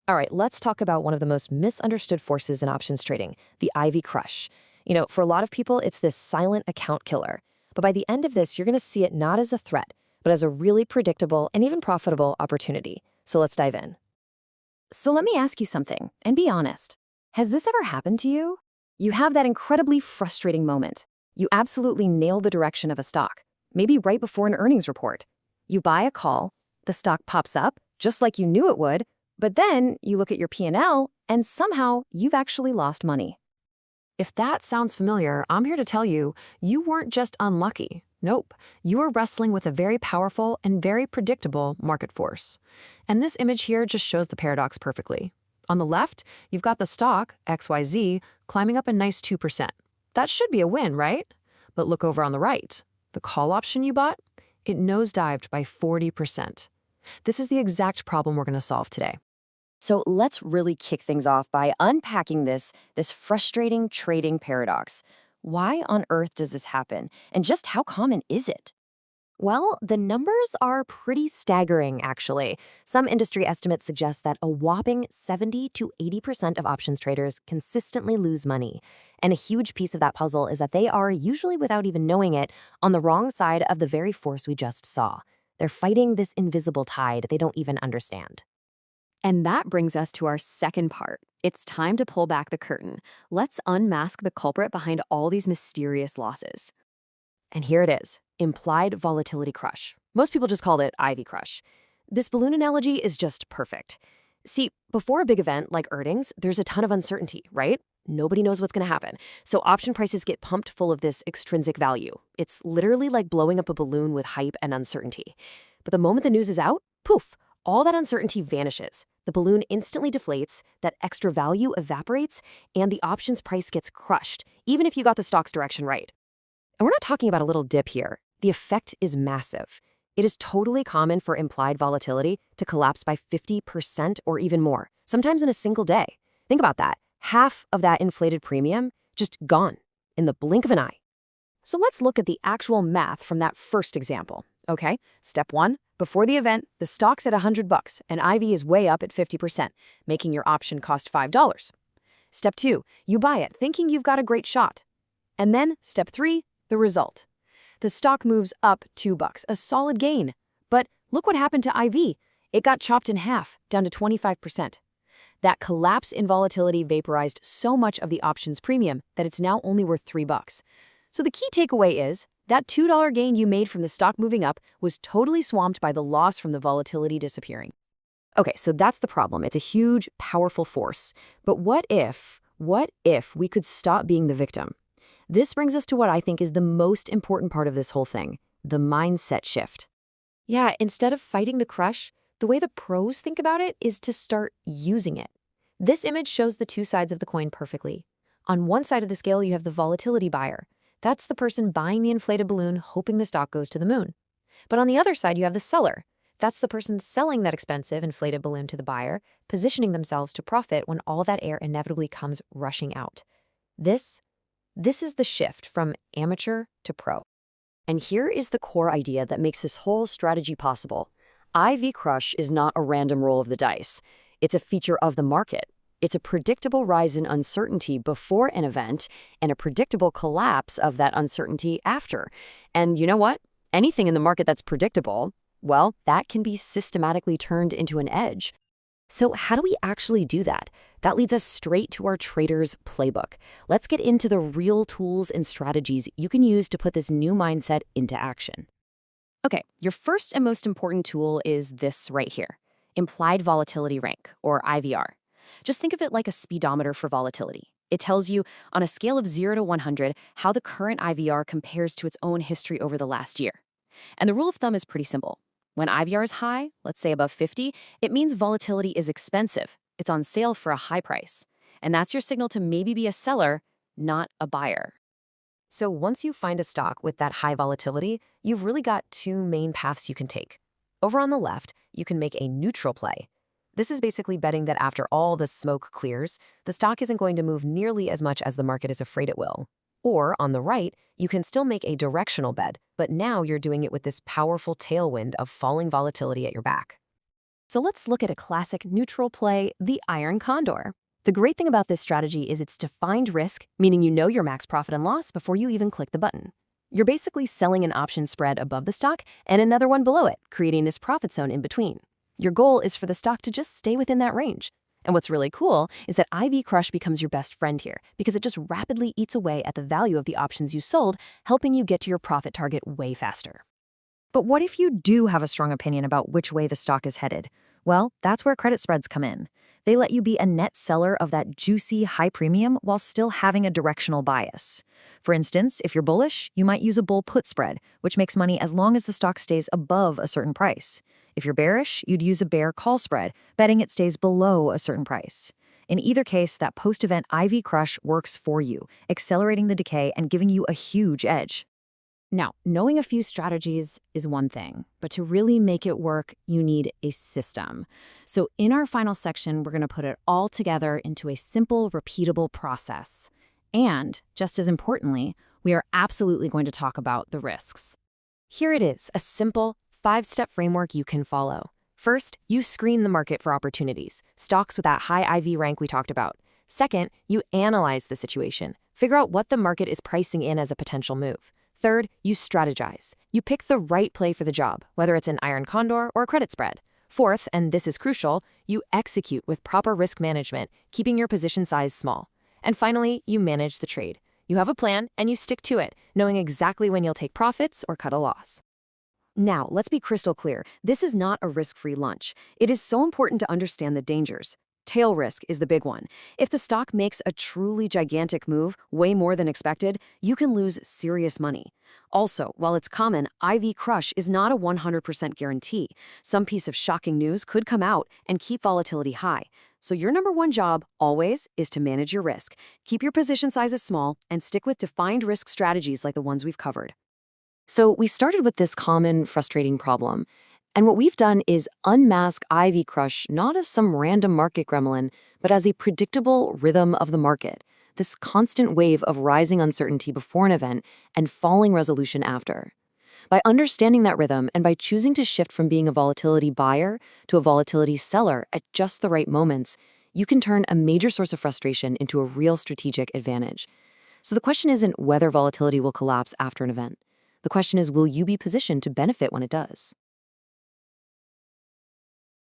All right, let's talk about one of the most misunderstood forces in options trading, the IV crush. For a lot of people, it's this silent account killer. But by the end of this, you're going to see it not as a threat, but as a really predictable and even profitable opportunity. So let's dive in. So let me ask you something, and be honest. Has this ever happened to you? You have that incredibly frustrating moment. You absolutely nail the direction of a stock, maybe right before an earnings report. You buy a call, the stock pops up, just like you knew it would, but then you look at your P&L, and somehow you've actually lost money. If that sounds familiar, I'm here to tell you, you weren't just unlucky. Nope, you were wrestling with a very powerful and very predictable market force. And this image here just shows the paradox perfectly. On the left, you've got the stock, XYZ, climbing up a nice 2%. That should be a win, right? But look over on the right. The call option you bought? It nosedived by 40%. This is the exact problem we're going to solve today. So let's really kick things off by unpacking this frustrating trading paradox. Why on earth does this happen? And just how common is it? Well, the numbers are pretty staggering, actually. Some industry estimates suggest that a whopping 70 to 80% of options traders consistently lose money. And a huge piece of that puzzle is that they are, usually without even knowing it, on the wrong side of the very force we just saw. They're fighting this invisible tide they don't even understand. And that brings us to our second part. It's time to pull back the curtain. Let's unmask the culprit behind all these mysterious losses. And here it is, implied volatility crush. Most people just call it Ivy crush. This balloon analogy is just perfect. See, before a big event like earnings, there's a ton of uncertainty, right? Nobody knows what's going to happen. So option prices get pumped full of this extrinsic value. It's literally like blowing up a balloon with hype and uncertainty. But the moment the news is out, poof, all that uncertainty vanishes. The balloon instantly deflates, that extra value evaporates, and the options price gets crushed, even if you got the stock's direction right. And we're not talking about a little dip here. The effect is massive. It is totally common for implied volatility to collapse by 50% or even more, sometimes in a single day. Think about that. Half of that inflated premium just gone in the blink of an eye. So let's look at the actual math from that first example. Okay, step one, before the event, the stock's at $100 and IV is way up at 50%, making your option cost $5. Step two, you buy it thinking you've got a great shot. And then step three, the result. The stock moves up $2, a solid gain. But look what happened to IV. It got chopped in half, down to 25%. That collapse in volatility vaporized so much of the options premium that it's now only worth $3. So the key takeaway is that $2 gain you made from the stock moving up was totally swamped by the loss from the volatility disappearing. Okay, so that's the problem. It's a huge, powerful force. But what if we could stop being the victim? This brings us to what I think is the most important part of this whole thing, the mindset shift. Yeah, instead of fighting the crush, the way the pros think about it is to start using it. This image shows the two sides of the coin perfectly. On one side of the scale, you have the volatility buyer. That's the person buying the inflated balloon, hoping the stock goes to the moon. But on the other side, you have the seller. That's the person selling that expensive inflated balloon to the buyer, positioning themselves to profit when all that air inevitably comes rushing out. This is the shift from amateur to pro. And here is the core idea that makes this whole strategy possible. IV crush is not a random roll of the dice. It's a feature of the market. It's a predictable rise in uncertainty before an event and a predictable collapse of that uncertainty after. And you know what? Anything in the market that's predictable, well, that can be systematically turned into an edge. So how do we actually do that? That leads us straight to our trader's playbook. Let's get into the real tools and strategies you can use to put this new mindset into action. Okay, your first and most important tool is this right here, implied volatility rank, or IVR. Just think of it like a speedometer for volatility. It tells you, on a scale of 0 to 100, how the current IVR compares to its own history over the last year. And the rule of thumb is pretty simple. When IVR is high, let's say above 50, it means volatility is expensive. It's on sale for a high price. And that's your signal to maybe be a seller, not a buyer. So once you find a stock with that high volatility, you've really got two main paths you can take. Over on the left, you can make a neutral play. This is basically betting that after all the smoke clears, the stock isn't going to move nearly as much as the market is afraid it will. Or on the right, you can still make a directional bet, but now you're doing it with this powerful tailwind of falling volatility at your back. So let's look at a classic neutral play, the iron condor. The great thing about this strategy is it's defined risk, meaning you know your max profit and loss before you even click the button. You're basically selling an option spread above the stock and another one below it, creating this profit zone in between. Your goal is for the stock to just stay within that range. And what's really cool is that IV Crush becomes your best friend here because it just rapidly eats away at the value of the options you sold, helping you get to your profit target way faster. But what if you do have a strong opinion about which way the stock is headed? Well, that's where credit spreads come in. They let you be a net seller of that juicy high premium while still having a directional bias. For instance, if you're bullish, you might use a bull put spread, which makes money as long as the stock stays above a certain price. If you're bearish, you'd use a bear call spread, betting it stays below a certain price. In either case, that post-event IV Crush works for you, accelerating the decay and giving you a huge edge. Now, knowing a few strategies is one thing, but to really make it work, you need a system. So in our final section, we're going to put it all together into a simple, repeatable process. And, just as importantly, we are absolutely going to talk about the risks. Here it is, a simple, 5-step framework you can follow. First, you screen the market for opportunities, stocks with that high IV rank we talked about. Second, you analyze the situation, figure out what the market is pricing in as a potential move. Third, you strategize. You pick the right play for the job, whether it's an iron condor or a credit spread. Fourth, and this is crucial, you execute with proper risk management, keeping your position size small. And finally, you manage the trade. You have a plan and you stick to it, knowing exactly when you'll take profits or cut a loss. Now, let's be crystal clear. This is not a risk-free lunch. It is so important to understand the dangers. Tail risk is the big one. If the stock makes a truly gigantic move, way more than expected, you can lose serious money. Also, while it's common, IV Crush is not a 100% guarantee. Some piece of shocking news could come out and keep volatility high. So your number one job, always, is to manage your risk. Keep your position sizes small and stick with defined risk strategies like the ones we've covered. So we started with this common, frustrating problem. And what we've done is unmask IV Crush not as some random market gremlin, but as a predictable rhythm of the market, this constant wave of rising uncertainty before an event and falling resolution after. By understanding that rhythm and by choosing to shift from being a volatility buyer to a volatility seller at just the right moments, you can turn a major source of frustration into a real strategic advantage. So the question isn't whether volatility will collapse after an event. The question is, will you be positioned to benefit when it does?